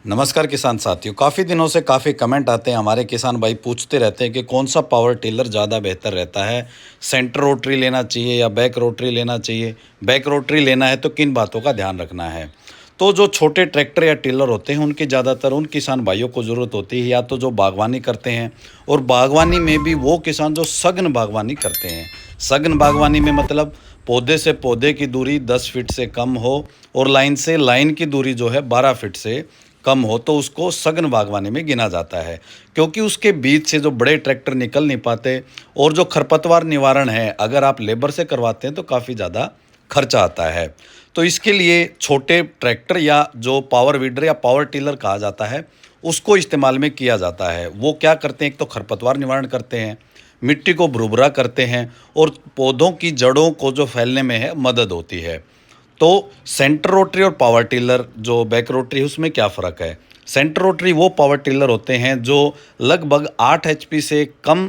नमस्कार किसान साथियों। काफ़ी दिनों से काफ़ी कमेंट आते हैं, हमारे किसान भाई पूछते रहते हैं कि कौन सा पावर टिलर ज़्यादा बेहतर रहता है, सेंटर रोटरी लेना चाहिए या बैक रोटरी लेना चाहिए। बैक रोटरी लेना है तो किन बातों का ध्यान रखना है। तो जो छोटे ट्रैक्टर या टिलर होते हैं उनकी ज़्यादातर उन किसान भाइयों को ज़रूरत होती है, या तो जो बागवानी करते हैं, और बागवानी में भी वो किसान जो सघन बागवानी करते हैं। सघन बागवानी में मतलब पौधे से पौधे की दूरी 10 फीट से कम हो और लाइन से लाइन की दूरी जो है 12 फीट से कम हो, तो उसको सघन बागवानी में गिना जाता है। क्योंकि उसके बीच से जो बड़े ट्रैक्टर निकल नहीं पाते, और जो खरपतवार निवारण है अगर आप लेबर से करवाते हैं तो काफ़ी ज़्यादा खर्चा आता है। तो इसके लिए छोटे ट्रैक्टर या जो पावर वीडर या पावर टिलर कहा जाता है उसको इस्तेमाल में किया जाता है। वो क्या करते हैं, एक तो खरपतवार निवारण करते हैं, मिट्टी को भुरभुरा करते हैं, और पौधों की जड़ों को जो फैलने में है मदद होती है। तो सेंटर रोटरी और पावर टिलर जो बैक रोटरी है उसमें क्या फ़र्क है। सेंटर रोटरी वो पावर टिलर होते हैं जो लगभग 8 एचपी से कम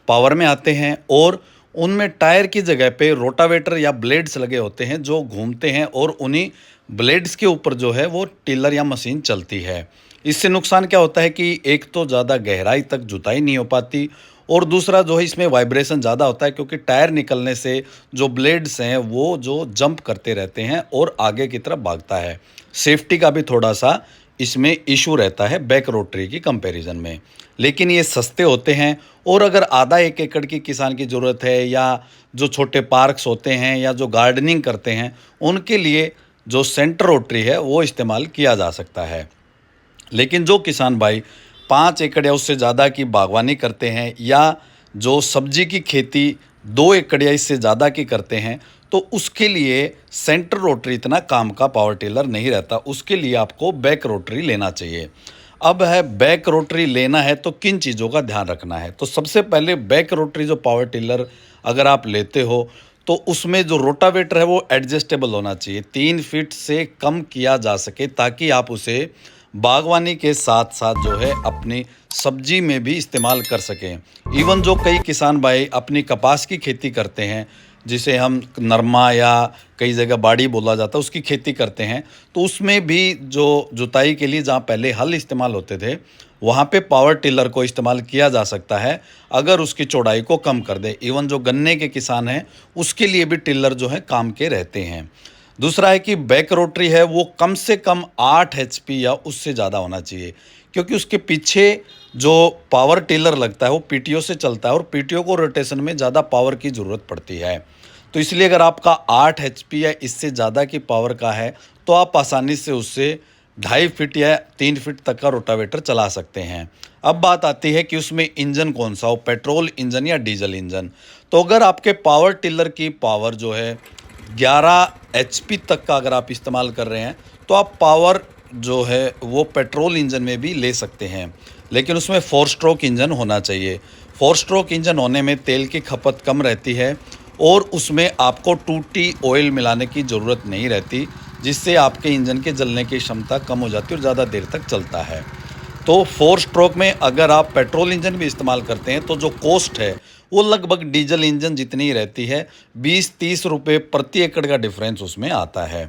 पावर में आते हैं, और उनमें टायर की जगह पे रोटावेटर या ब्लेड्स लगे होते हैं जो घूमते हैं, और उन्हीं ब्लेड्स के ऊपर जो है वो टिलर या मशीन चलती है। इससे नुकसान क्या होता है कि एक तो ज़्यादा गहराई तक जुताई नहीं हो पाती, और दूसरा जो है इसमें वाइब्रेशन ज़्यादा होता है, क्योंकि टायर निकलने से जो ब्लेड्स हैं वो जो जंप करते रहते हैं और आगे की तरफ भागता है। सेफ्टी का भी थोड़ा सा इसमें इशू रहता है बैक रोटरी की कंपैरिजन में। लेकिन ये सस्ते होते हैं, और अगर आधा 1 एकड़ की किसान की ज़रूरत है, या जो छोटे पार्क्स होते हैं या जो गार्डनिंग करते हैं, उनके लिए जो सेंटर रोटरी है वो इस्तेमाल किया जा सकता है। लेकिन जो किसान भाई 5 एकड़ या उससे ज़्यादा की बागवानी करते हैं, या जो सब्जी की खेती 2 एकड़ या इससे ज़्यादा की करते हैं, तो उसके लिए सेंटर रोटरी इतना काम का पावर टिलर नहीं रहता। उसके लिए आपको बैक रोटरी लेना चाहिए। अब है बैक रोटरी लेना है तो किन चीज़ों का ध्यान रखना है। तो सबसे पहले बैक रोटरी जो पावर टिलर अगर आप लेते हो, तो उसमें जो रोटावेटर है वो एडजस्टेबल होना चाहिए, 3 फीट से कम किया जा सके, ताकि आप उसे बागवानी के साथ साथ जो है अपनी सब्जी में भी इस्तेमाल कर सकें। इवन जो कई किसान भाई अपनी कपास की खेती करते हैं, जिसे हम नरमा या कई जगह बाड़ी बोला जाता है, उसकी खेती करते हैं, तो उसमें भी जो जुताई के लिए जहाँ पहले हल इस्तेमाल होते थे, वहाँ पे पावर टिलर को इस्तेमाल किया जा सकता है अगर उसकी चौड़ाई को कम कर दे। इवन जो गन्ने के किसान हैं उसके लिए भी टिलर जो है काम के रहते हैं। दूसरा है कि बैक रोटरी है वो कम से कम 8 एचपी या उससे ज़्यादा होना चाहिए, क्योंकि उसके पीछे जो पावर टिलर लगता है वो पीटीओ से चलता है, और पीटीओ को रोटेशन में ज़्यादा पावर की ज़रूरत पड़ती है। तो इसलिए अगर आपका 8 एचपी या इससे ज़्यादा की पावर का है, तो आप आसानी से उससे 2.5 फीट या 3 फीट तक का रोटावेटर चला सकते हैं। अब बात आती है कि उसमें इंजन कौन सा हो, पेट्रोल इंजन या डीजल इंजन। तो अगर आपके पावर टिलर की पावर जो है 11 एचपी तक का अगर आप इस्तेमाल कर रहे हैं, तो आप पावर जो है वो पेट्रोल इंजन में भी ले सकते हैं। लेकिन उसमें 4 स्ट्रोक इंजन होना चाहिए। 4 स्ट्रोक इंजन होने में तेल की खपत कम रहती है, और उसमें आपको 2T ऑयल मिलाने की ज़रूरत नहीं रहती, जिससे आपके इंजन के जलने की क्षमता कम हो जाती है और ज़्यादा देर तक चलता है। तो 4 स्ट्रोक में अगर आप पेट्रोल इंजन भी इस्तेमाल करते हैं, तो जो कॉस्ट है वो लगभग डीजल इंजन जितनी ही रहती है, 20-30 रुपये प्रति एकड़ का डिफरेंस उसमें आता है।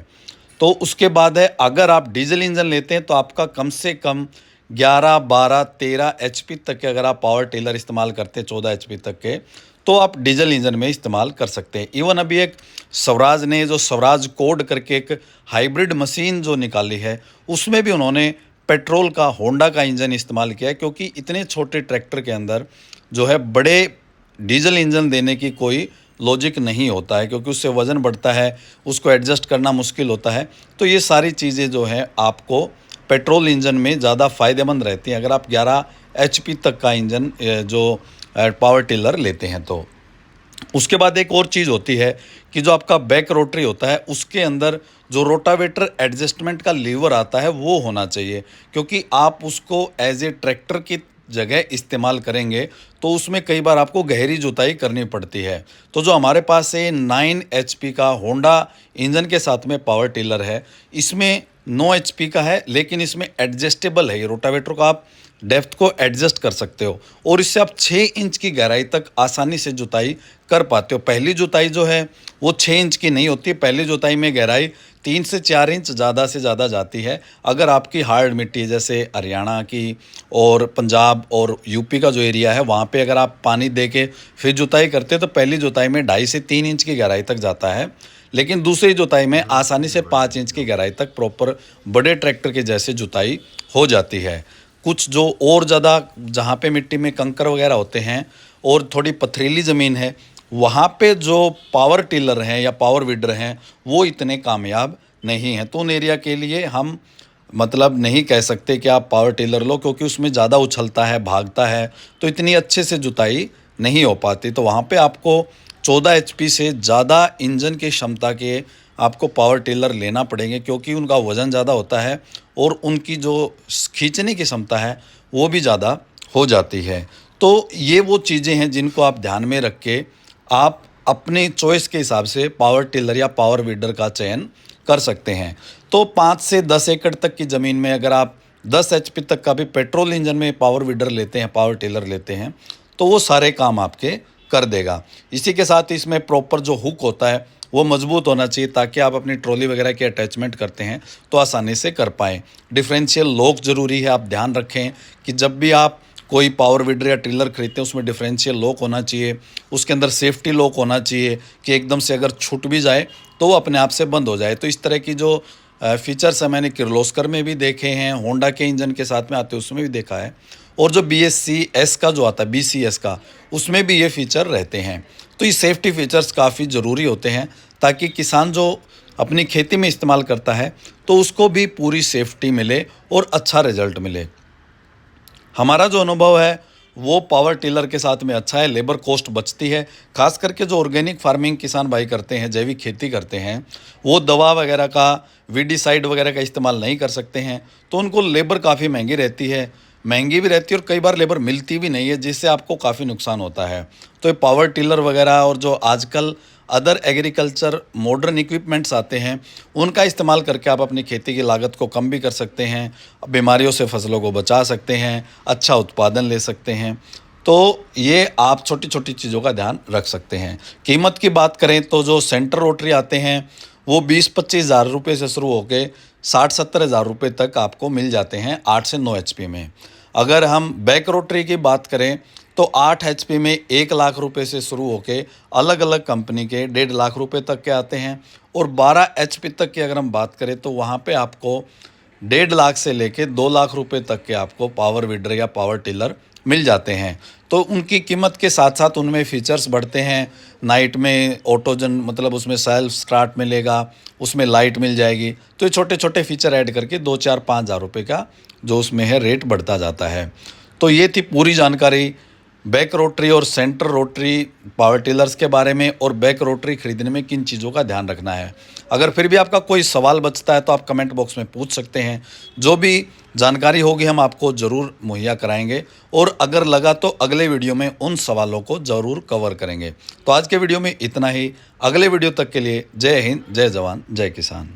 तो उसके बाद है, अगर आप डीजल इंजन लेते हैं तो आपका कम से कम 11, 12, 13 एचपी तक के, अगर आप पावर टिलर इस्तेमाल करते हैं 14 एचपी तक के, तो आप डीजल इंजन में इस्तेमाल कर सकते हैं। इवन अभी एक स्वराज ने जो स्वराज कोड करके एक हाइब्रिड मशीन जो निकाली है, उसमें भी उन्होंने पेट्रोल का होंडा का इंजन इस्तेमाल किया है, क्योंकि इतने छोटे ट्रैक्टर के अंदर जो है बड़े डीजल इंजन देने की कोई लॉजिक नहीं होता है, क्योंकि उससे वज़न बढ़ता है, उसको एडजस्ट करना मुश्किल होता है। तो ये सारी चीज़ें जो हैं आपको पेट्रोल इंजन में ज़्यादा फ़ायदेमंद रहती हैं, अगर आप 11 एचपी तक का इंजन जो पावर टिलर लेते हैं तो। उसके बाद एक और चीज़ होती है कि जो आपका बैक रोटरी होता है उसके अंदर जो रोटावेटर एडजस्टमेंट का लीवर आता है वो होना चाहिए, क्योंकि आप उसको एज ए ट्रैक्टर की जगह इस्तेमाल करेंगे तो उसमें कई बार आपको गहरी जुताई करनी पड़ती है। तो जो हमारे पास ये 9 एचपी का होंडा इंजन के साथ में पावर टिलर है, इसमें 9 एचपी का है, लेकिन इसमें एडजस्टेबल है। ये रोटावेटर को आप डेप्थ को एडजस्ट कर सकते हो और इससे आप 6 इंच की गहराई तक आसानी से जुताई कर पाते हो। पहली जुताई जो है वो 6 इंच की नहीं होती है, पहली जुताई में गहराई 3 से 4 इंच ज़्यादा से ज़्यादा जाती है। अगर आपकी हार्ड मिट्टी है जैसे हरियाणा की और पंजाब और यूपी का जो एरिया है वहाँ पे अगर आप पानी दे के फिर जुताई करते हो तो पहली जुताई में 2.5 से 3 इंच की गहराई तक जाता है, लेकिन दूसरी जुताई में आसानी से 5 इंच की गहराई तक प्रॉपर बड़े ट्रैक्टर के जैसे जुताई हो जाती है। कुछ जो और ज़्यादा जहाँ पे मिट्टी में कंकर वगैरह होते हैं और थोड़ी पथरीली ज़मीन है वहाँ पे जो पावर टिलर हैं या पावर वीडर हैं वो इतने कामयाब नहीं हैं। तो उन एरिया के लिए हम मतलब नहीं कह सकते कि आप पावर टिलर लो, क्योंकि उसमें ज़्यादा उछलता है, भागता है, तो इतनी अच्छे से जुताई नहीं हो पाती। तो वहाँ पे आपको 14 एचपी से ज़्यादा इंजन की क्षमता के आपको पावर टिलर लेना पड़ेंगे, क्योंकि उनका वज़न ज़्यादा होता है और उनकी जो खींचने की क्षमता है वो भी ज़्यादा हो जाती है। तो ये वो चीज़ें हैं जिनको आप ध्यान में रख के आप अपने चॉइस के हिसाब से पावर टिलर या पावर वीडर का चयन कर सकते हैं। तो 5 से 10 एकड़ तक की ज़मीन में अगर आप 10 एचपी तक का भी पेट्रोल इंजन में पावर वीडर लेते हैं, पावर टिलर लेते हैं, तो वो सारे काम आपके कर देगा। इसी के साथ इसमें प्रॉपर जो हुक होता है वो मजबूत होना चाहिए ताकि आप अपनी ट्रॉली वगैरह की अटैचमेंट करते हैं तो आसानी से कर पाएँ। डिफरेंशियल लॉक ज़रूरी है, आप ध्यान रखें कि जब भी आप कोई पावर वीडर या टिलर खरीदते हैं उसमें डिफरेंशियल लॉक होना चाहिए, उसके अंदर सेफ्टी लॉक होना चाहिए कि एकदम से अगर छूट भी जाए तो वो अपने आप से बंद हो जाए। तो इस तरह की जो फीचर्स है मैंने किर्लोस्कर में भी देखे हैं, होंडा के इंजन के साथ में आते हैं उसमें भी देखा है, और जो BSC-S का जो आता है BCS का उसमें भी ये फीचर रहते हैं। तो ये सेफ्टी फीचर्स काफ़ी ज़रूरी होते हैं ताकि किसान जो अपनी खेती में इस्तेमाल करता है तो उसको भी पूरी सेफ्टी मिले और अच्छा रिजल्ट मिले। हमारा जो अनुभव है वो पावर टिलर के साथ में अच्छा है, लेबर कॉस्ट बचती है। खास करके जो ऑर्गेनिक फार्मिंग किसान भाई करते हैं, जैविक खेती करते हैं, वो दवा वगैरह का, वीडिसाइड वगैरह का इस्तेमाल नहीं कर सकते हैं, तो उनको लेबर काफ़ी महंगी रहती है, महंगी भी रहती है और कई बार लेबर मिलती भी नहीं है, जिससे आपको काफ़ी नुकसान होता है। तो ये पावर टिलर वगैरह और जो आजकल अदर एग्रीकल्चर मॉडर्न इक्विपमेंट्स आते हैं उनका इस्तेमाल करके आप अपनी खेती की लागत को कम भी कर सकते हैं, बीमारियों से फसलों को बचा सकते हैं, अच्छा उत्पादन ले सकते हैं। तो ये आप छोटी छोटी चीज़ों का ध्यान रख सकते हैं। कीमत की बात करें तो जो सेंटर रोटरी आते हैं वो 20-25 हज़ार रुपये से शुरू होके 60-70 हज़ार रुपये तक आपको मिल जाते हैं 8 से 9 एचपी में। अगर हम बैक रोटरी की बात करें तो 8 एचपी में 1 लाख रुपए से शुरू होके अलग अलग कंपनी के 1.5 लाख रुपए तक के आते हैं, और 12 एचपी तक की अगर हम बात करें तो वहाँ पे आपको 1.5 लाख से लेके 2 लाख रुपए तक के आपको पावर वीडर या पावर टिलर मिल जाते हैं। तो उनकी कीमत के साथ साथ उनमें फीचर्स बढ़ते हैं। नाइट में ऑटोजन मतलब उसमें सेल्फ स्टार्ट मिलेगा, उसमें लाइट मिल जाएगी, तो ये छोटे छोटे फीचर ऐड करके 2-4-5 हज़ार रुपये का जो उसमें है रेट बढ़ता जाता है। तो ये थी पूरी जानकारी बैक रोटरी और सेंटर रोटरी पावर टिलर्स के बारे में, और बैक रोटरी खरीदने में किन चीज़ों का ध्यान रखना है। अगर फिर भी आपका कोई सवाल बचता है तो आप कमेंट बॉक्स में पूछ सकते हैं, जो भी जानकारी होगी हम आपको ज़रूर मुहैया कराएंगे, और अगर लगा तो अगले वीडियो में उन सवालों को ज़रूर कवर करेंगे। तो आज के वीडियो में इतना ही। अगले वीडियो तक के लिए जय हिंद, जय जवान, जय किसान।